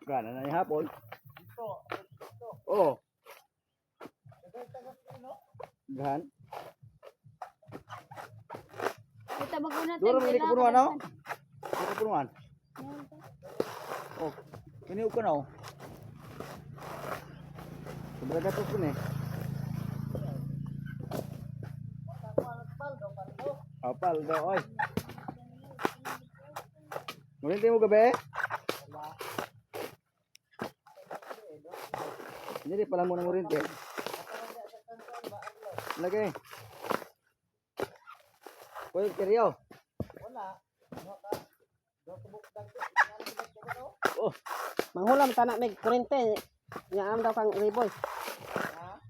Gana na yung hapon. Oo. Gahan. Kita maguna Duro mo ko punuan ako. Hindi ko punuan. Oh. Ini ko na oh. Sobrang dapat ko eh. Apal daw oy. Murinti mo gabi? Jadi pala mo na murinti. Lagi. Koy kiriyo. Wala. Oh, Manghulam tanak mig kurente. Nya am daw kang riboy.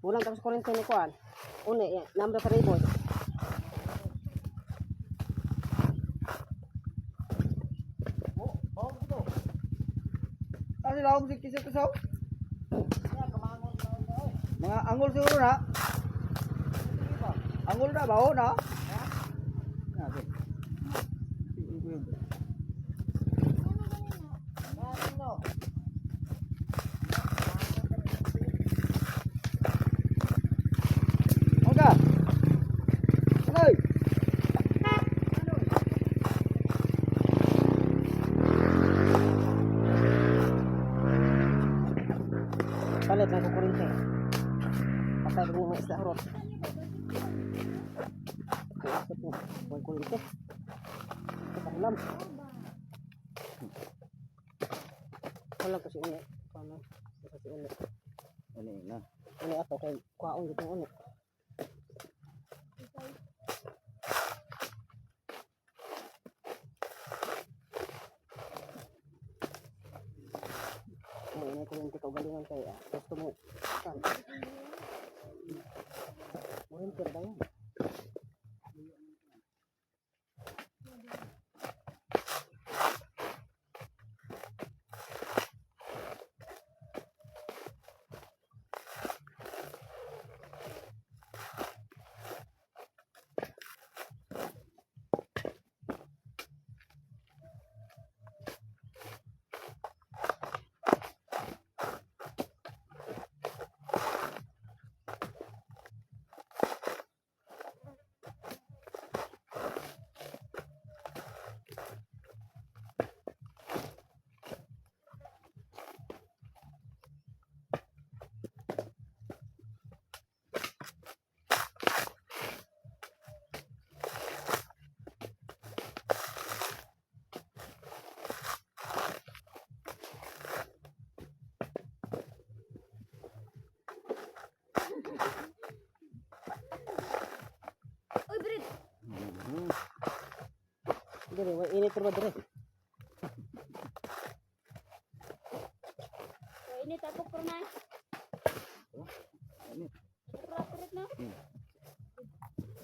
Ulang tapos kurente ni kuan. Uni ya, nam daw ka riboy. ano sila ako sikis ito sa? Mga angol siguro na. Angol na ba? Oo na. Natin. Oga. Hey. Palit na ko kurente. Patay mo mga isda horot. Kasot mo. Kuan kurente. Kalam. Wala kasi uni. Paano? Kasi uni. Ano na? Uni ato kay kuaon gid uni. Ini kurente kau galingan kay gusto mo. Kan. Kurente ba yan? Uy, Brit. Dire, wa ini turba dire. Ini tapok pernah. Ini. Berat na.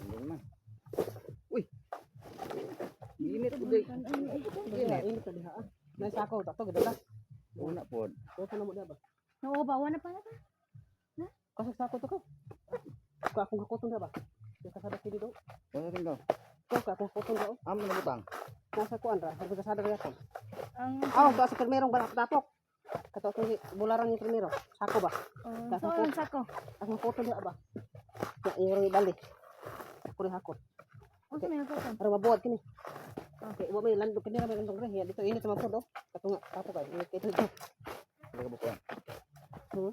Ano man? Uy. Init uday. Ini tadi ha. Nay sako ta to gidala. Una pod. Ko na mo da ba? Oo, bawa na pala. Kasag sako to ko. Ko akong kakoton da ba? Yung kasada kini do. Ano rin daw? Ko akong kakoton da. Amo na butang. Nasa kuan ra, sabi kasada ra yaton. Ang To sa primerong tapok. Kato to bularan ni primero. Sako ba? ang sako. Akong kakoton da ba? Ya yung bali. Ko rin hakot. Unsa may hakotan? Para mabuhat kini. Okay, wa may landog kini ra may landog re. Dito ini sa mapod do. Katunga tapok ay. Ito ito. Ano ka bukuan? Ito.